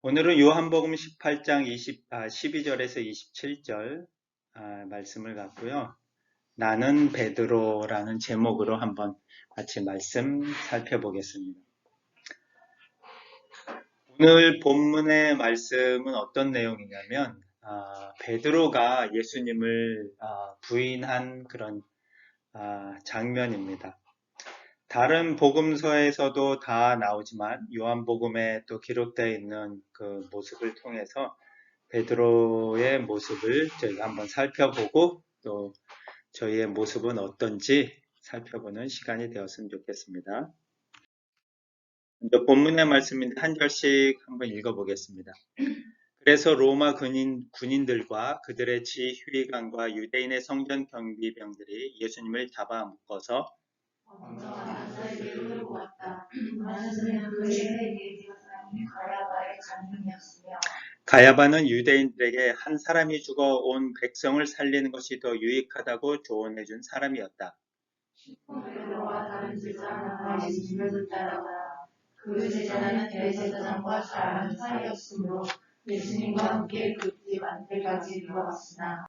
오늘은 요한복음 18장 12절에서 27절 말씀을 갖고요. 나는 베드로라는 제목으로 한번 같이 말씀 살펴보겠습니다. 오늘 본문의 말씀은 어떤 내용이냐면 베드로가 예수님을 부인한 그런 장면입니다. 다른 복음서에서도 다 나오지만 요한복음에 또 기록되어 있는 그 모습을 통해서 베드로의 모습을 저희가 한번 살펴보고 또 저희의 모습은 어떤지 살펴보는 시간이 되었으면 좋겠습니다. 먼저 본문의 말씀인데 한 절씩 한번 읽어보겠습니다. 그래서 로마 군인들과 그들의 지휘관과 유대인의 성전 경비병들이 예수님을 잡아 묶어서 가야바는 유대인들에게 한 사람이 죽어 온 백성을 살리는 것이 더 유익하다고 조언해준 사람이었다. 베드로와 다른 제자가 예수님을 따라가라. 그 제자는 대제사장과 잘 아는 사이였으므로 예수님과 함께 그 집 안뜰까지 들어갔으나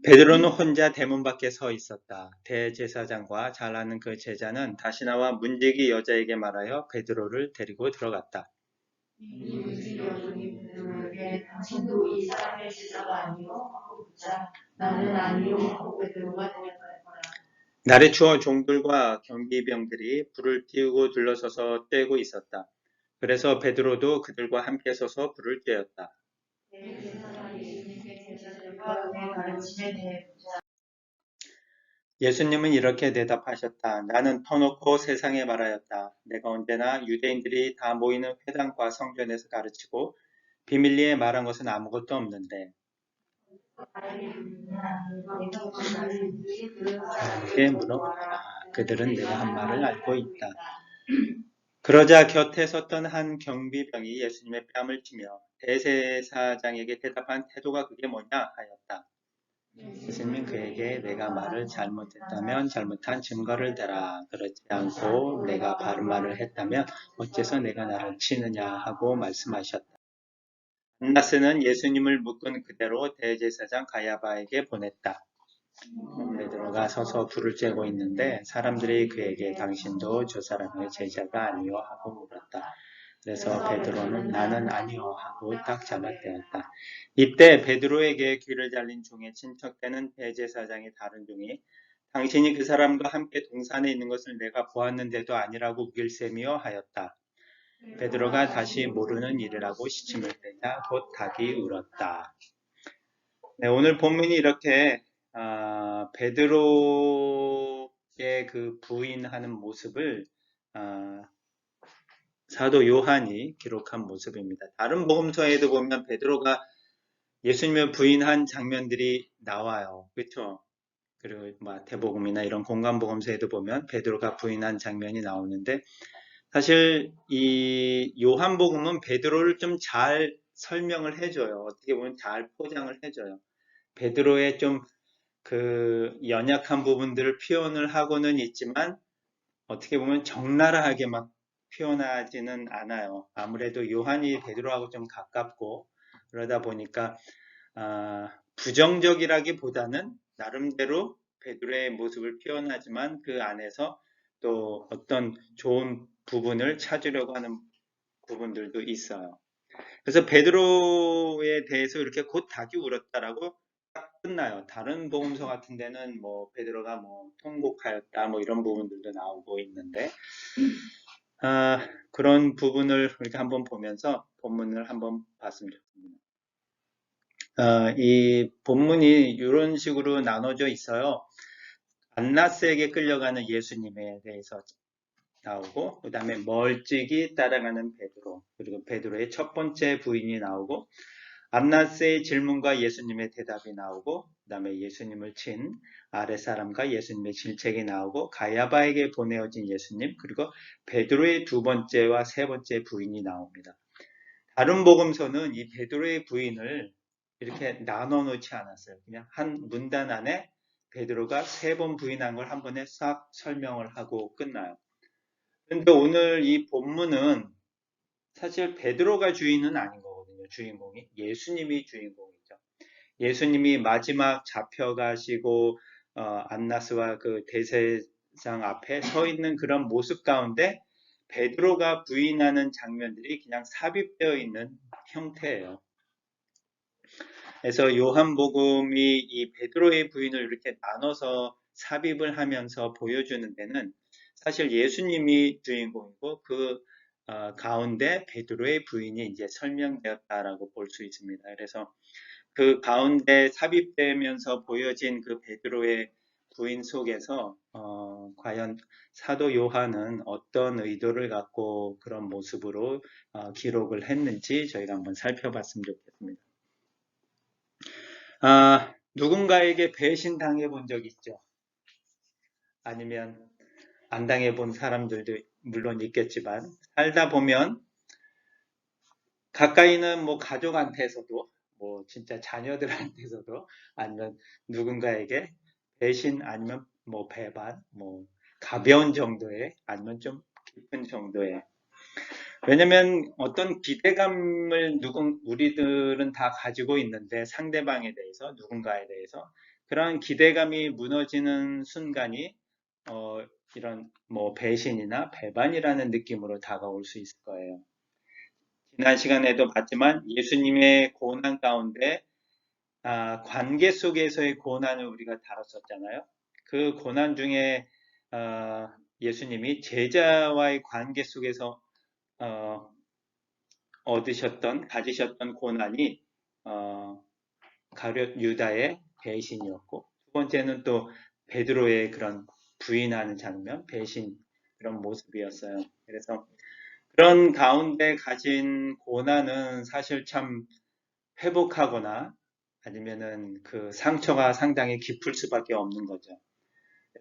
베드로는 혼자 대문 밖에 서 있었다. 대제사장과 잘 아는 그 제자는 다시 나와 문지기 여자에게 말하여 베드로를 데리고 들어갔다. 이 문지기 여종이 베드로에게 당신도 이 사람의 제자가 아니요? 하고 묻자 나는 아니요 하고 베드로가 대답하였더라. 날에 추워 종들과 경비병들이 불을 띄우고 둘러서서 떼고 있었다. 그래서 베드로도 그들과 함께 서서 불을 떼었다. 대제사장이 예수님께 제자들과 은혜 가르침에 대해 묻자 예수님은 이렇게 대답하셨다. 나는 터놓고 세상에 말하였다. 내가 언제나 유대인들이 다 모이는 회당과 성전에서 가르치고 비밀리에 말한 것은 아무것도 없는데 그에게 물어보라. 그들은 내가 한 말을 알고 있다. 그러자 곁에 섰던 한 경비병이 예수님의 뺨을 치며 대제사장에게 대답한 태도가 그게 뭐냐 하였다. 예수님은 그에게 내가 말을 잘못했다면 잘못한 증거를 대라. 그렇지 않고 내가 바른 말을 했다면 어째서 내가 나를 치느냐 하고 말씀하셨다. 안나스는 예수님을 묶은 그대로 대제사장 가야바에게 보냈다. 베드로가 서서 불을 쬐고 있는데 사람들이 그에게 당신도 저 사람의 제자가 아니요 하고 물었다. 그래서 베드로는 나는 아니요 하고 딱 잘라떼었다. 이때 베드로에게 귀를 잘린 종의 친척되는 대제사장의 다른 종이 당신이 그 사람과 함께 동산에 있는 것을 내가 보았는데도 아니라고 우길세미요 하였다. 베드로가 다시 모르는 일이라고 시침을 빼자 곧 닭이 울었다. 네, 오늘 본문이 이렇게 베드로의 그 부인하는 모습을 사도 요한이 기록한 모습입니다. 다른 복음서에도 보면 베드로가 예수님을 부인한 장면들이 나와요. 그렇죠? 그리고 마태복음이나 이런 공간복음서에도 보면 베드로가 부인한 장면이 나오는데 사실 이 요한복음은 베드로를 좀 잘 설명을 해줘요. 어떻게 보면 잘 포장을 해줘요. 베드로의 좀 그 연약한 부분들을 표현을 하고는 있지만 어떻게 보면 적나라하게 막 표현하지는 않아요. 아무래도 요한이 베드로하고 좀 가깝고 그러다 보니까 부정적이라기보다는 나름대로 베드로의 모습을 표현하지만 그 안에서 또 어떤 좋은 부분을 찾으려고 하는 부분들도 있어요. 그래서 베드로에 대해서 이렇게 곧 닭이 울었다라고 딱 끝나요. 다른 복음서 같은 데는 뭐 베드로가 뭐 통곡하였다 뭐 이런 부분들도 나오고 있는데 그런 부분을 이렇게 한번 보면서 본문을 한번 봤으면 좋겠습니다. 이 본문이 이런 식으로 나눠져 있어요. 안나스에게 끌려가는 예수님에 대해서 나오고 그 다음에 멀찍이 따라가는 베드로 그리고 베드로의 첫 번째 부인이 나오고 안나스의 질문과 예수님의 대답이 나오고 그 다음에 예수님을 친 아랫사람과 예수님의 질책이 나오고 가야바에게 보내어진 예수님 그리고 베드로의 두 번째와 세 번째 부인이 나옵니다. 다른 복음서는 이 베드로의 부인을 이렇게 나눠 놓지 않았어요. 그냥 한 문단 안에 베드로가 세 번 부인한 걸 한 번에 싹 설명을 하고 끝나요. 그런데 오늘 이 본문은 사실 베드로가 주인은 아닌 거거든요. 주인공이. 예수님이 주인공이죠. 예수님이 마지막 잡혀가시고 안나스와 그 대제사장 앞에 서 있는 그런 모습 가운데 베드로가 부인하는 장면들이 그냥 삽입되어 있는 형태예요. 그래서 요한복음이 이 베드로의 부인을 이렇게 나눠서 삽입을 하면서 보여주는 데는 사실 예수님이 주인공이고 그 가운데 베드로의 부인이 이제 설명되었다라고 볼 수 있습니다. 그래서 그 가운데 삽입되면서 보여진 그 베드로의 부인 속에서 과연 사도 요한은 어떤 의도를 갖고 그런 모습으로 기록을 했는지 저희가 한번 살펴봤으면 좋겠습니다. 누군가에게 배신당해 본 적 있죠? 아니면 안 당해 본 사람들도 물론 있겠지만 살다 보면 가까이는 뭐 가족한테서도 뭐 진짜 자녀들한테서도 아니면 누군가에게 배신 아니면 뭐 배반 뭐 가벼운 정도의 아니면 좀 깊은 정도의 왜냐면 어떤 기대감을 우리들은 다 가지고 있는데 상대방에 대해서 누군가에 대해서 그런 기대감이 무너지는 순간이 이런 뭐 배신이나 배반이라는 느낌으로 다가올 수 있을 거예요. 지난 시간에도 봤지만 예수님의 고난 가운데 관계 속에서의 고난을 우리가 다뤘었잖아요. 그 고난 중에 예수님이 제자와의 관계 속에서 가지셨던 고난이 가룟 유다의 배신이었고 두 번째는 또 베드로의 그런 부인하는 장면, 배신 그런 모습이었어요. 그래서 그런 가운데 가진 고난은 사실 참 회복하거나 아니면은 그 상처가 상당히 깊을 수밖에 없는 거죠.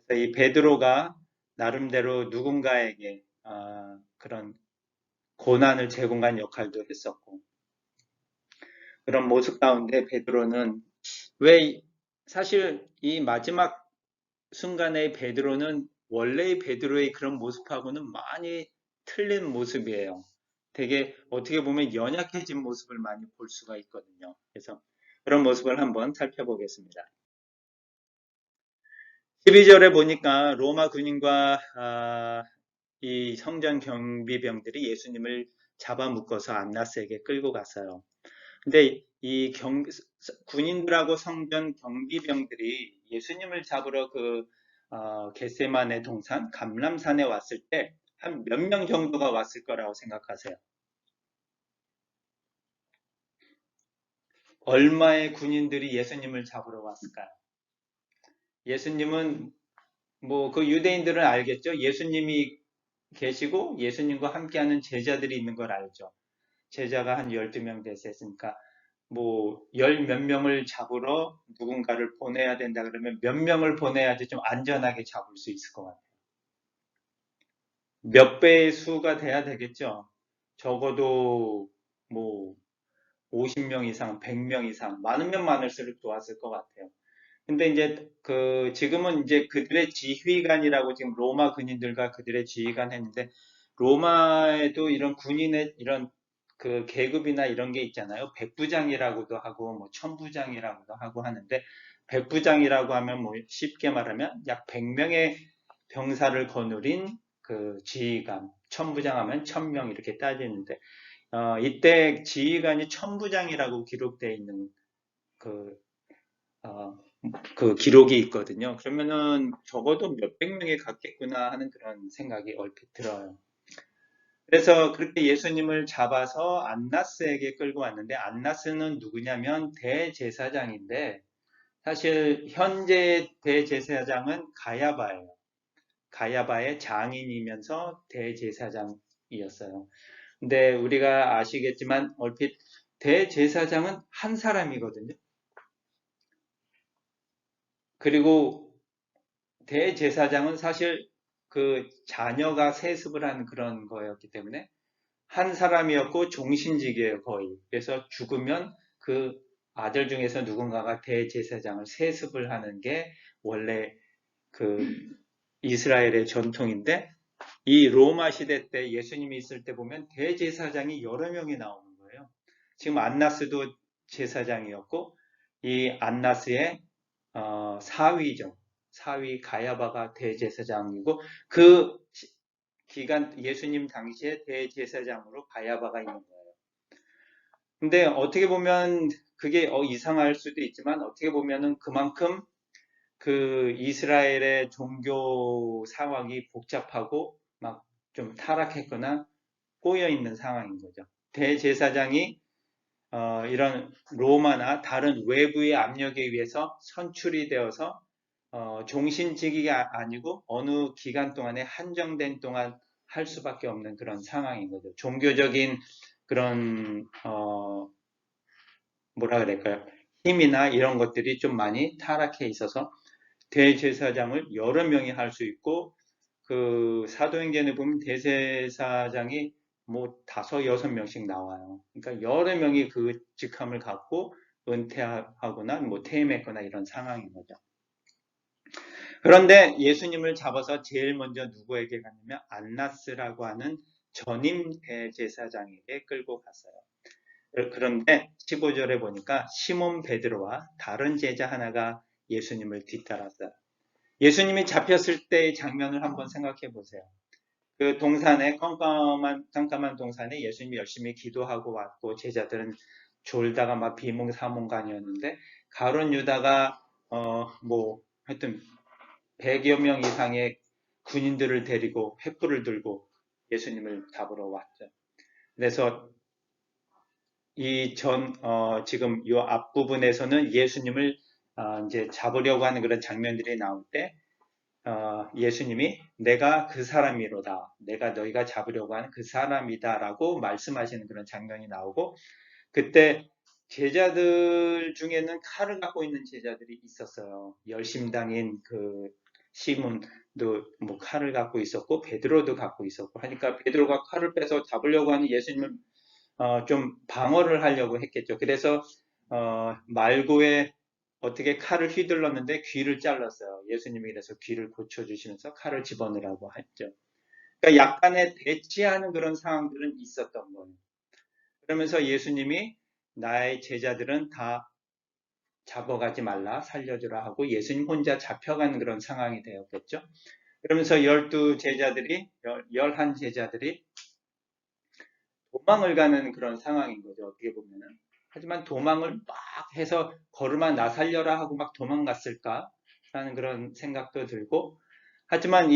그래서 이 베드로가 나름대로 누군가에게 그런 고난을 제공한 역할도 했었고 그런 모습 가운데 베드로는 왜 사실 이 마지막 순간의 베드로는 원래의 베드로의 그런 모습하고는 많이 틀린 모습이에요. 되게 어떻게 보면 연약해진 모습을 많이 볼 수가 있거든요. 그래서 그런 모습을 한번 살펴보겠습니다. 12절에 보니까 로마 군인과 이 성전 경비병들이 예수님을 잡아묶어서 안나스에게 끌고 갔어요. 근데 이 군인들하고 성전 경비병들이 예수님을 잡으러 그 겟세마네 동산 감람산에 왔을 때 한 몇 명 정도가 왔을 거라고 생각하세요? 얼마의 군인들이 예수님을 잡으러 왔을까요? 예수님은 뭐 그 유대인들은 알겠죠? 예수님이 계시고 예수님과 함께하는 제자들이 있는 걸 알죠. 제자가 한 12명 됐으니까 뭐 열 몇 명을 잡으러 누군가를 보내야 된다 그러면 몇 명을 보내야지 좀 안전하게 잡을 수 있을 것 같아요. 몇 배의 수가 돼야 되겠죠. 적어도 뭐 50명 이상, 100명 이상, 많으면 많을수록 좋았을 것 같아요. 근데 이제 지금은 이제 그들의 지휘관이라고 지금 로마 군인들과 그들의 지휘관 했는데 로마에도 이런 군인의 이런 그 계급이나 이런 게 있잖아요. 백부장이라고도 하고 뭐 천부장이라고도 하고 하는데 백부장이라고 하면 뭐 쉽게 말하면 약 100명의 병사를 거느린 그 지휘관, 천부장 하면 1000명 이렇게 따지는데 이때 지휘관이 천부장이라고 기록되어 있는 그 어, 그 기록이 있거든요. 그러면은 적어도 몇백 명이 갔겠구나 하는 그런 생각이 얼핏 들어요. 그래서 그렇게 예수님을 잡아서 안나스에게 끌고 왔는데 안나스는 누구냐면 대제사장인데 사실 현재 대제사장은 가야바예요. 가야바의 장인이면서 대제사장이었어요. 근데 우리가 아시겠지만 얼핏 대제사장은 한 사람이거든요. 그리고 대제사장은 사실 그 자녀가 세습을 하는 그런 거였기 때문에 한 사람이었고 종신직이에요, 거의. 그래서 죽으면 그 아들 중에서 누군가가 대제사장을 세습을 하는 게 원래 그 이스라엘의 전통인데 이 로마 시대 때 예수님이 있을 때 보면 대제사장이 여러 명이 나오는 거예요. 지금 안나스도 제사장이었고 이 안나스의 사위죠. 사위 가야바가 대제사장이고 그 기간 예수님 당시에 대제사장으로 가야바가 있는 거예요. 근데 어떻게 보면 그게 이상할 수도 있지만 어떻게 보면은 그만큼 그 이스라엘의 종교 상황이 복잡하고 막 좀 타락했거나 꼬여 있는 상황인 거죠. 대제사장이 이런 로마나 다른 외부의 압력에 의해서 선출이 되어서 종신직위가 아니고 어느 기간 동안에 한정된 동안 할 수밖에 없는 그런 상황인 거죠. 종교적인 그런 뭐라 그럴까요? 힘이나 이런 것들이 좀 많이 타락해 있어서 대제사장을 여러 명이 할 수 있고 그 사도행전에 보면 대제사장이 뭐 5, 6명씩 나와요. 그러니까 여러 명이 그 직함을 갖고 은퇴하거나 뭐 퇴임했거나 이런 상황인 거죠. 그런데 예수님을 잡아서 제일 먼저 누구에게 갔냐면 안나스라고 하는 전임 대제사장에게 끌고 갔어요. 그런데 15절에 보니까 시몬 베드로와 다른 제자 하나가 예수님을 뒤따랐어요. 예수님이 잡혔을 때의 장면을 한번 생각해 보세요. 그 동산에 깜깜한 동산에 예수님이 열심히 기도하고 왔고 제자들은 졸다가 막 비몽사몽간이었는데 가룟 유다가 뭐 하여튼 100여 명 이상의 군인들을 데리고 횃불을 들고 예수님을 잡으러 왔죠. 그래서 지금 이 앞부분에서는 예수님을 이제 잡으려고 하는 그런 장면들이 나올 때 예수님이 내가 그 사람이로다. 내가 너희가 잡으려고 하는 그 사람이다 라고 말씀하시는 그런 장면이 나오고 그때 제자들 중에는 칼을 갖고 있는 제자들이 있었어요. 열심당인 그 시몬도 뭐 칼을 갖고 있었고 베드로도 갖고 있었고 하니까 베드로가 칼을 빼서 잡으려고 하는 예수님을 좀 방어를 하려고 했겠죠. 그래서 말고에 어떻게 칼을 휘둘렀는데 귀를 잘랐어요. 예수님이 그래서 귀를 고쳐주시면서 칼을 집어넣으라고 했죠. 그러니까 약간의 대치하는 그런 상황들은 있었던 거예요. 그러면서 예수님이 나의 제자들은 다 잡아가지 말라 살려주라 하고 예수님 혼자 잡혀가는 그런 상황이 되었겠죠. 그러면서 12제자들이 11제자들이 도망을 가는 그런 상황인 거죠. 어떻게 보면은. 하지만 도망을 막 해서 걸음아 나 살려라 하고 막 도망갔을까? 라는 그런 생각도 들고 하지만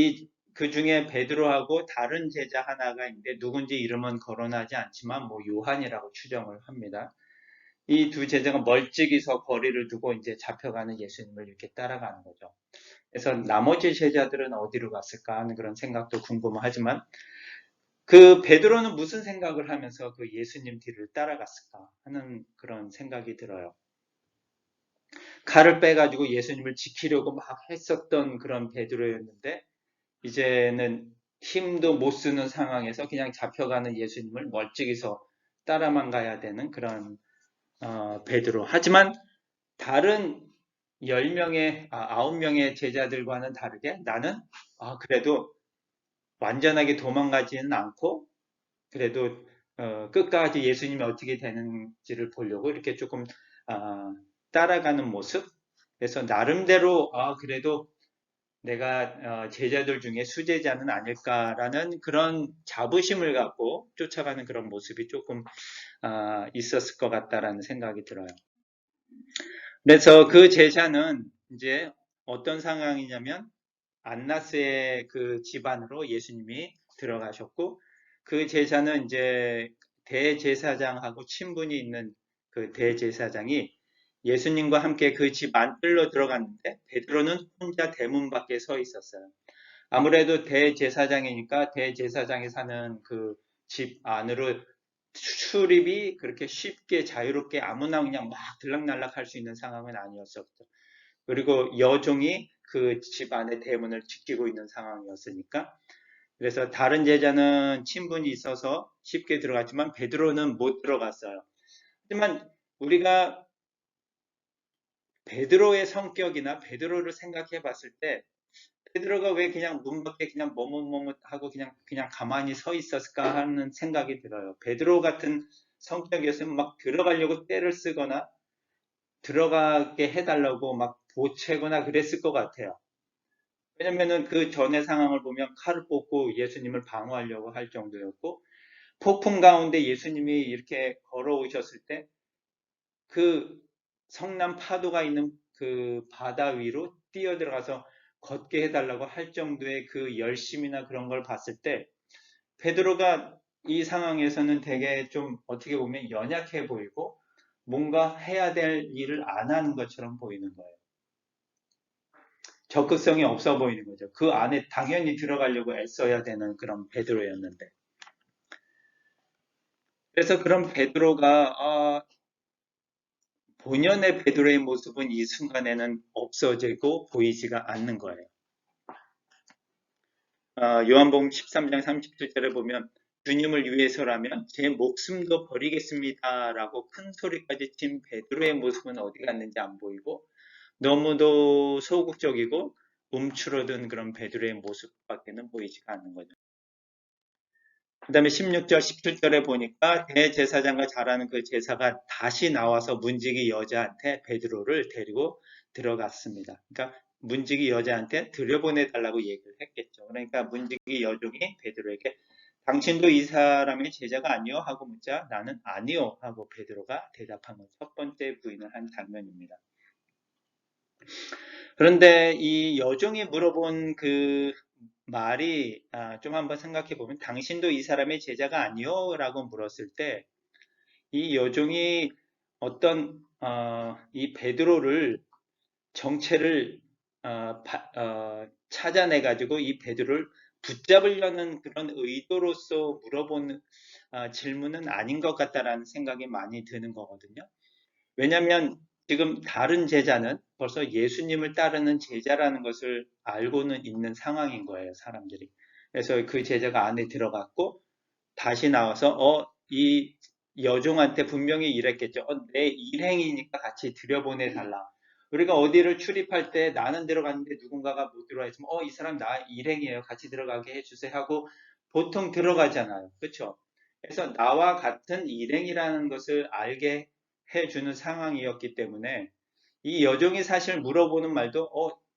그 중에 베드로하고 다른 제자 하나가 있는데 누군지 이름은 거론하지 않지만 뭐 요한이라고 추정을 합니다. 이 두 제자가 멀찍이서 거리를 두고 이제 잡혀가는 예수님을 이렇게 따라가는 거죠. 그래서 나머지 제자들은 어디로 갔을까 하는 그런 생각도 궁금하지만 그 베드로는 무슨 생각을 하면서 그 예수님 뒤를 따라갔을까 하는 그런 생각이 들어요. 칼을 빼가지고 예수님을 지키려고 막 했었던 그런 베드로였는데 이제는 힘도 못 쓰는 상황에서 그냥 잡혀가는 예수님을 멀찍이서 따라만 가야 되는 그런 베드로. 하지만 다른 9명의 제자들과는 다르게 나는 그래도 완전하게 도망가지는 않고 그래도 끝까지 예수님이 어떻게 되는지를 보려고 이렇게 조금 따라가는 모습. 그래서 나름대로 그래도 내가 제자들 중에 수제자는 아닐까라는 그런 자부심을 갖고 쫓아가는 그런 모습이 조금 있었을 것 같다라는 생각이 들어요. 그래서 그 제자는 이제 어떤 상황이냐면 안나스의 그 집안으로 예수님이 들어가셨고 그 제자는 이제 대제사장하고 친분이 있는 그 대제사장이 예수님과 함께 그 집 안뜰로 들어갔는데 베드로는 혼자 대문 밖에 서 있었어요. 아무래도 대제사장이니까 대제사장이 사는 그 집 안으로 출입이 그렇게 쉽게 자유롭게 아무나 그냥 막 들락날락 할 수 있는 상황은 아니었었죠. 그리고 여종이 그 집 안에 대문을 지키고 있는 상황이었으니까 그래서 다른 제자는 친분이 있어서 쉽게 들어갔지만 베드로는 못 들어갔어요. 하지만 우리가 베드로의 성격이나 베드로를 생각해 봤을 때 베드로가 왜 그냥 문 밖에 그냥 머뭇머뭇하고 그냥 가만히 서 있었을까 하는 생각이 들어요. 베드로 같은 성격이었으면 막 들어가려고 떼를 쓰거나 들어가게 해달라고 막 보채거나 그랬을 것 같아요. 왜냐면은 그 전의 상황을 보면 칼을 뽑고 예수님을 방어하려고 할 정도였고, 폭풍 가운데 예수님이 이렇게 걸어오셨을 때 그 성난 파도가 있는 그 바다 위로 뛰어들어가서 걷게 해달라고 할 정도의 그 열심이나 그런 걸 봤을 때 베드로가 이 상황에서는 되게 좀 어떻게 보면 연약해 보이고 뭔가 해야 될 일을 안 하는 것처럼 보이는 거예요. 적극성이 없어 보이는 거죠. 그 안에 당연히 들어가려고 애써야 되는 그런 베드로였는데. 그래서 그런 베드로가 본연의 베드로의 모습은 이 순간에는 없어지고 보이지가 않는 거예요. 요한복음 13장 37절에 보면 주님을 위해서라면 제 목숨도 버리겠습니다 라고 큰 소리까지 친 베드로의 모습은 어디 갔는지 안 보이고 너무도 소극적이고 움츠러든 그런 베드로의 모습밖에는 보이지가 않는 거죠. 그 다음에 16절, 17절에 보니까 대제사장과 잘하는 그 제사가 다시 나와서 문지기 여자한테 베드로를 데리고 들어갔습니다. 그러니까 문지기 여자한테 들여보내달라고 얘기를 했겠죠. 그러니까 문지기 여종이 베드로에게 당신도 이 사람의 제자가 아니요? 하고 묻자 나는 아니요 하고 베드로가 대답한 것, 첫 번째 부인을 한 장면입니다. 그런데 이 여종이 물어본 그 말이 좀 한번 생각해 보면 당신도 이 사람의 제자가 아니요? 라고 물었을 때 이 여종이 어떤 이 베드로를 정체를 찾아내 가지고 이 베드로를 붙잡으려는 그런 의도로서 물어본 질문은 아닌 것 같다라는 생각이 많이 드는 거거든요. 왜냐하면 지금 다른 제자는 벌써 예수님을 따르는 제자라는 것을 알고는 있는 상황인 거예요, 사람들이. 그래서 그 제자가 안에 들어갔고 다시 나와서 이 여종한테 분명히 이랬겠죠. 내 일행이니까 같이 들여보내달라. 우리가 어디를 출입할 때 나는 들어갔는데 누군가가 못 들어와 있으면 이 사람 나 일행이에요. 같이 들어가게 해주세요 하고 보통 들어가잖아요. 그렇죠? 그래서 나와 같은 일행이라는 것을 알게 해주는 상황이었기 때문에 이 여종이 사실 물어보는 말도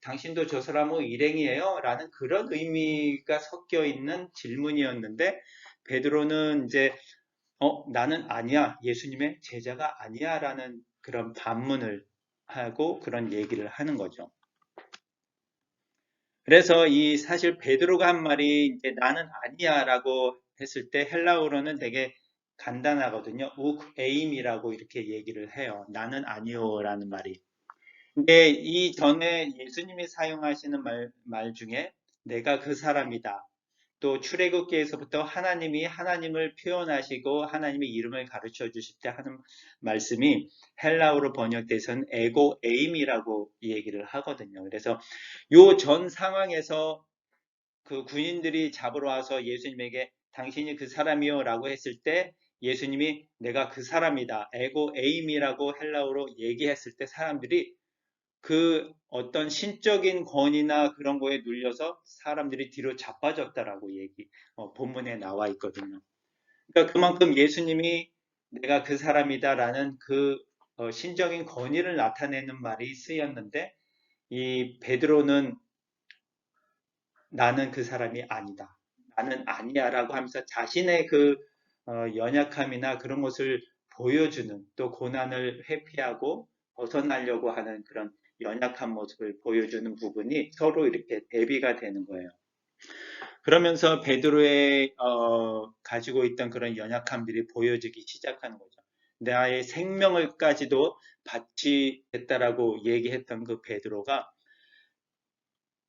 당신도 저 사람의 일행이에요? 라는 그런 의미가 섞여 있는 질문이었는데 베드로는 이제 나는 아니야. 예수님의 제자가 아니야. 라는 그런 반문을 하고 그런 얘기를 하는 거죠. 그래서 이 사실 베드로가 한 말이 이제 나는 아니야 라고 했을 때 헬라어로는 되게 간단하거든요. 욱 에임이라고 이렇게 얘기를 해요. 나는 아니요 라는 말이. 근데 이 전에 예수님이 사용하시는 말 중에 내가 그 사람이다. 또 출애굽기에서부터 하나님이 하나님을 표현하시고 하나님의 이름을 가르쳐 주실 때 하는 말씀이 헬라어로 번역돼서는 에고 에임이라고 얘기를 하거든요. 그래서 요 전 상황에서 그 군인들이 잡으러 와서 예수님에게 당신이 그 사람이요 라고 했을 때 예수님이 내가 그 사람이다. 에고 에임이라고 헬라어로 얘기했을 때 사람들이 그 어떤 신적인 권위나 그런 거에 눌려서 사람들이 뒤로 자빠졌다라고 본문에 나와 있거든요. 그러니까 그만큼 예수님이 내가 그 사람이다라는 그 신적인 권위를 나타내는 말이 쓰였는데 이 베드로는 나는 그 사람이 아니다. 나는 아니야라고 하면서 자신의 그 연약함이나 그런 것을 보여주는 또 고난을 회피하고 벗어나려고 하는 그런 연약한 모습을 보여주는 부분이 서로 이렇게 대비가 되는 거예요. 그러면서 베드로의 가지고 있던 그런 연약함들이 보여지기 시작하는 거죠. 나의 생명을까지도 바치겠다라고 얘기했던 그 베드로가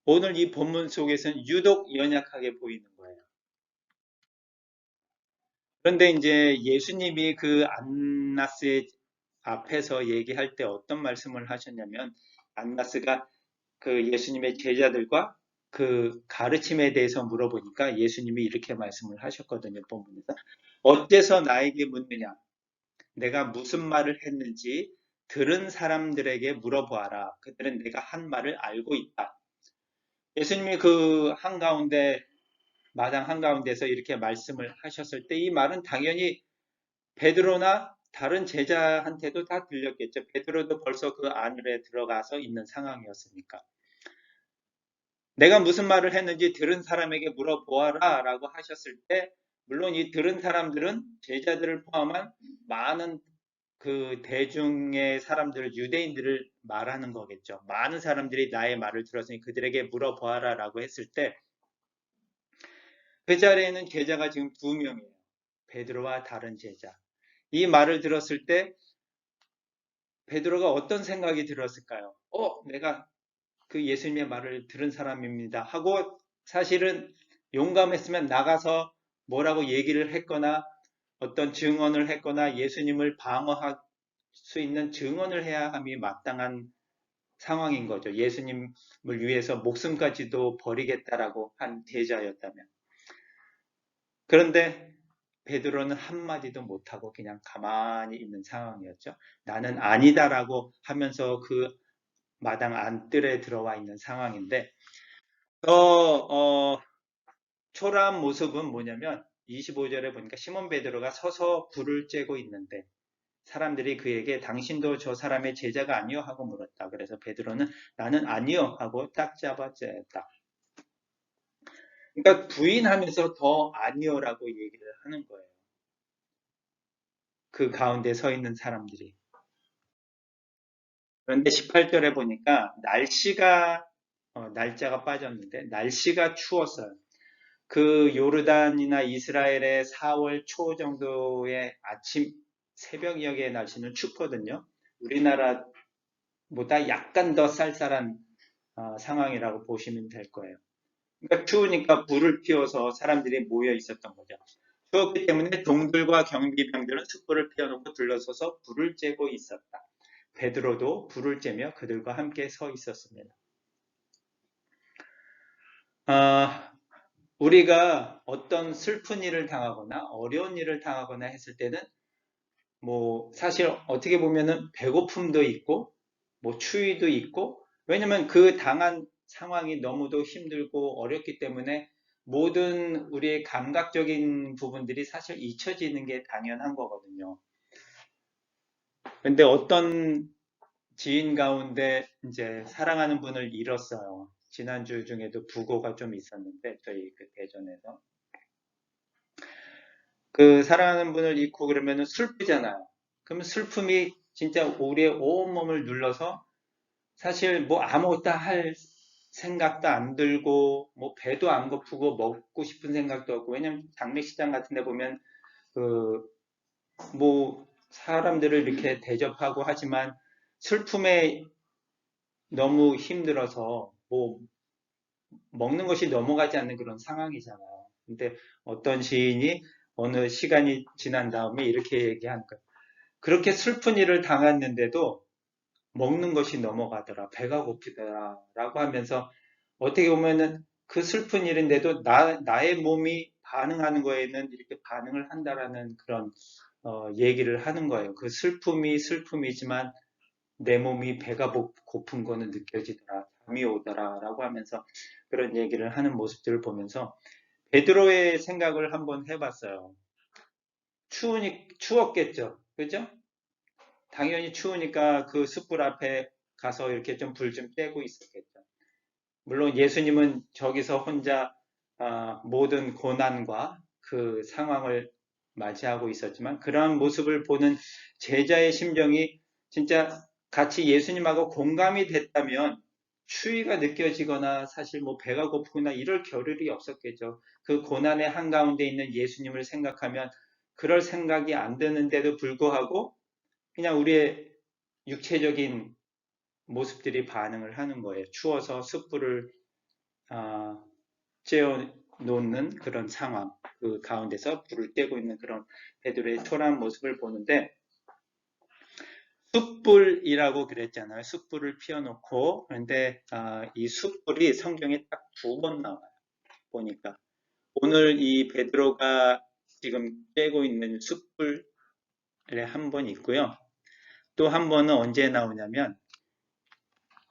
오늘 이 본문 속에서는 유독 연약하게 보이는 거예요. 그런데 이제 예수님이 그 안나스의 앞에서 얘기할 때 어떤 말씀을 하셨냐면 안나스가 그 예수님의 제자들과 그 가르침에 대해서 물어보니까 예수님이 이렇게 말씀을 하셨거든요. 본문에서 어째서 나에게 묻느냐 내가 무슨 말을 했는지 들은 사람들에게 물어보아라. 그들은 내가 한 말을 알고 있다. 예수님이 그 한가운데, 마당 한가운데서 이렇게 말씀을 하셨을 때 이 말은 당연히 베드로나 다른 제자한테도 다 들렸겠죠. 베드로도 벌써 그 안에 들어가서 있는 상황이었으니까. 내가 무슨 말을 했는지 들은 사람에게 물어보아라 라고 하셨을 때, 물론 이 들은 사람들은 제자들을 포함한 많은 그 대중의 사람들을, 유대인들을 말하는 거겠죠. 많은 사람들이 나의 말을 들었으니 그들에게 물어보아라 라고 했을 때, 그 자리에는 제자가 지금 2명이에요. 베드로와 다른 제자. 이 말을 들었을 때 베드로가 어떤 생각이 들었을까요? 내가 그 예수님의 말을 들은 사람입니다 하고 사실은 용감했으면 나가서 뭐라고 얘기를 했거나 어떤 증언을 했거나 예수님을 방어할 수 있는 증언을 해야 함이 마땅한 상황인 거죠. 예수님을 위해서 목숨까지도 버리겠다라고 한 제자였다면. 그런데 베드로는 한마디도 못하고 그냥 가만히 있는 상황이었죠. 나는 아니다라고 하면서 그 마당 안뜰에 들어와 있는 상황인데, 초라한 모습은 뭐냐면 25절에 보니까 시몬 베드로가 서서 불을 쬐고 있는데 사람들이 그에게 당신도 저 사람의 제자가 아니요 하고 물었다. 그래서 베드로는 나는 아니요 하고 딱 잡아쨌다. 그러니까 부인하면서 더 아니요라고 얘기를 하는 거예요. 그 가운데 서 있는 사람들이. 그런데 18절에 보니까 날짜가 빠졌는데 날씨가 추웠어요. 그 요르단이나 이스라엘의 4월 초 정도의 아침 새벽녘의 날씨는 춥거든요. 우리나라보다 약간 더 쌀쌀한 상황이라고 보시면 될 거예요. 그러니까 추우니까 불을 피워서 사람들이 모여 있었던 거죠. 추웠기 때문에 동들과 경비병들은 숯불을 피워놓고 둘러서서 불을 쬐고 있었다. 베드로도 불을 쬐며 그들과 함께 서 있었습니다. 우리가 어떤 슬픈 일을 당하거나 어려운 일을 당하거나 했을 때는 사실 어떻게 보면은 배고픔도 있고 추위도 있고, 왜냐면 그 당한 상황이 너무도 힘들고 어렵기 때문에 모든 우리의 감각적인 부분들이 사실 잊혀지는 게 당연한 거거든요. 근데 어떤 지인 가운데 이제 사랑하는 분을 잃었어요. 지난주 중에도 부고가 좀 있었는데 저희 그 대전에서 그 사랑하는 분을 잃고 그러면은 슬프잖아요. 그러면 슬픔이 진짜 우리의 온몸을 눌러서 사실 아무것도 할 생각도 안 들고 배도 안 고프고 먹고 싶은 생각도 없고, 왜냐면 장례식장 같은 데 보면 그 사람들을 이렇게 대접하고 하지만 슬픔에 너무 힘들어서 먹는 것이 넘어가지 않는 그런 상황이잖아요. 근데 어떤 시인이 어느 시간이 지난 다음에 이렇게 얘기한 거예요. 그렇게 슬픈 일을 당했는데도 먹는 것이 넘어가더라, 배가 고프더라 라고 하면서 어떻게 보면은 그 슬픈 일인데도 나의 몸이 반응하는 거에는 이렇게 반응을 한다라는 그런 얘기를 하는 거예요. 그 슬픔이 슬픔이지만 내 몸이 배가 고픈 거는 느껴지더라, 잠이 오더라 라고 하면서 그런 얘기를 하는 모습들을 보면서 베드로의 생각을 한번 해봤어요. 추웠겠죠, 그죠? 당연히 추우니까 그 숯불 앞에 가서 이렇게 좀 불 좀 쬐고 있었겠죠. 물론 예수님은 저기서 혼자 모든 고난과 그 상황을 맞이하고 있었지만 그러한 모습을 보는 제자의 심정이 진짜 같이 예수님하고 공감이 됐다면 추위가 느껴지거나 사실 배가 고프거나 이럴 겨를이 없었겠죠. 그 고난의 한가운데 있는 예수님을 생각하면 그럴 생각이 안 드는데도 불구하고 그냥 우리의 육체적인 모습들이 반응을 하는 거예요. 추워서 숯불을 쬐어 놓는 그런 상황, 그 가운데서 불을 떼고 있는 그런 베드로의 초라한 모습을 보는데, 숯불이라고 그랬잖아요. 숯불을 피워놓고. 그런데 이 숯불이 성경에 딱 2번 나와요. 보니까 오늘 이 베드로가 지금 쬐고 있는 숯불에 한 번 있고요. 또 한 번은 언제 나오냐면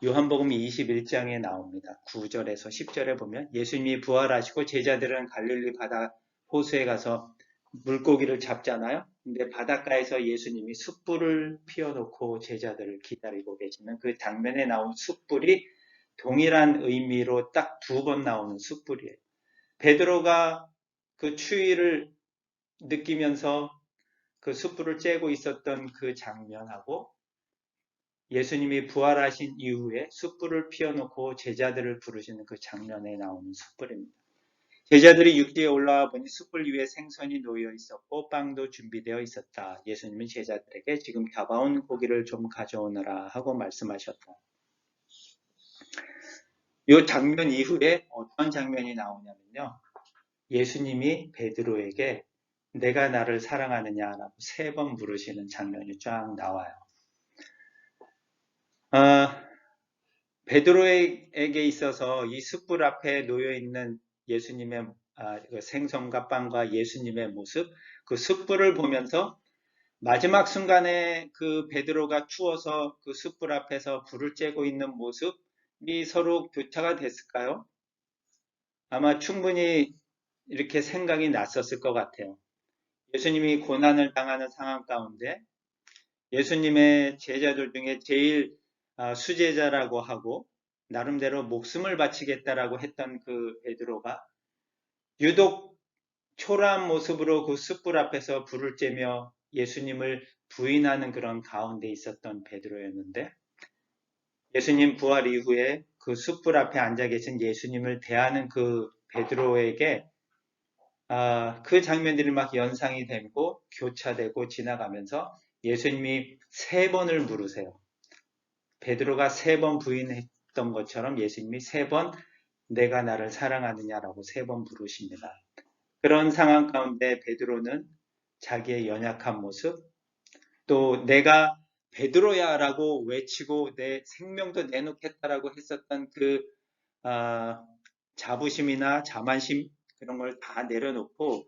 요한복음 21장에 나옵니다. 9절에서 10절에 보면 예수님이 부활하시고 제자들은 갈릴리 바다 호수에 가서 물고기를 잡잖아요. 근데 바닷가에서 예수님이 숯불을 피워놓고 제자들을 기다리고 계시는 그 장면에 나온 숯불이 동일한 의미로 딱 2번 나오는 숯불이에요. 베드로가 그 추위를 느끼면서 그 숯불을 쬐고 있었던 그 장면하고 예수님이 부활하신 이후에 숯불을 피워놓고 제자들을 부르시는 그 장면에 나오는 숯불입니다. 제자들이 육지에 올라와 보니 숯불 위에 생선이 놓여 있었고 빵도 준비되어 있었다. 예수님은 제자들에게 지금 잡아온 고기를 좀 가져오너라 하고 말씀하셨다. 이 장면 이후에 어떤 장면이 나오냐면요. 예수님이 베드로에게 내가 나를 사랑하느냐라고 3번 물으시는 장면이 쫙 나와요. 베드로에게 있어서 이 숯불 앞에 놓여 있는 예수님의 생선과 빵과 예수님의 모습, 그 숯불을 보면서 마지막 순간에 그 베드로가 추워서 그 숯불 앞에서 불을 쬐고 있는 모습이 서로 교차가 됐을까요? 아마 충분히 이렇게 생각이 났었을 것 같아요. 예수님이 고난을 당하는 상황 가운데 예수님의 제자들 중에 제일 수제자라고 하고 나름대로 목숨을 바치겠다라고 했던 그 베드로가 유독 초라한 모습으로 그 숯불 앞에서 불을 쬐며 예수님을 부인하는 그런 가운데 있었던 베드로였는데 예수님 부활 이후에 그 숯불 앞에 앉아 계신 예수님을 대하는 그 베드로에게 그 장면들이 막 연상이 되고 교차되고 지나가면서 예수님이 3번을 물으세요. 베드로가 3번 부인했던 것처럼 예수님이 3번 내가 나를 사랑하느냐라고 3번 물으십니다. 그런 상황 가운데 베드로는 자기의 연약한 모습, 또 내가 베드로야 라고 외치고 내 생명도 내놓겠다라고 했었던 그 자부심이나 자만심 그런 걸 다 내려놓고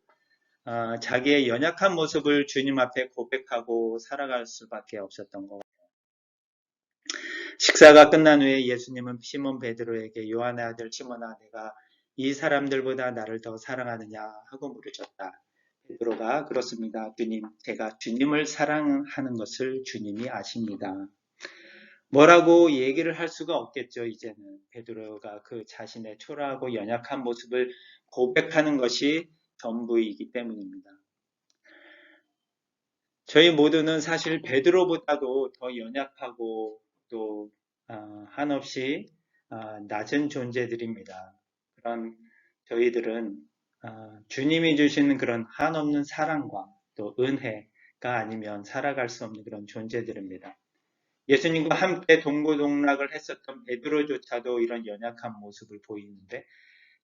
자기의 연약한 모습을 주님 앞에 고백하고 살아갈 수밖에 없었던 것 같아요. 식사가 끝난 후에 예수님은 시몬 베드로에게 요한의 아들 시몬아 내가 이 사람들보다 나를 더 사랑하느냐 하고 물으셨다. 베드로가 그렇습니다. 주님, 제가 주님을 사랑하는 것을 주님이 아십니다. 뭐라고 얘기를 할 수가 없겠죠. 이제는 베드로가 그 자신의 초라하고 연약한 모습을 고백하는 것이 전부이기 때문입니다. 저희 모두는 사실 베드로보다도 더 연약하고 또 한없이 낮은 존재들입니다. 그런 저희들은 주님이 주시는 그런 한없는 사랑과 또 은혜가 아니면 살아갈 수 없는 그런 존재들입니다. 예수님과 함께 동고동락을 했었던 베드로조차도 이런 연약한 모습을 보이는데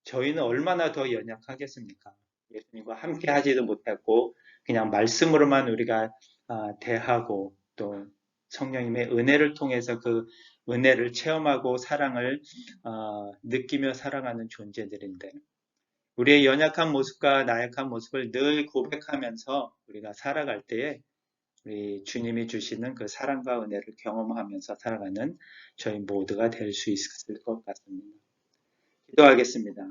저희는 얼마나 더 연약하겠습니까? 예수님과 함께 하지도 못했고 그냥 말씀으로만 우리가 대하고 또 성령님의 은혜를 통해서 그 은혜를 체험하고 사랑을 느끼며 살아가는 존재들인데 우리의 연약한 모습과 나약한 모습을 늘 고백하면서 우리가 살아갈 때에 우리 주님이 주시는 그 사랑과 은혜를 경험하면서 살아가는 저희 모두가 될 수 있을 것 같습니다. 기도하겠습니다.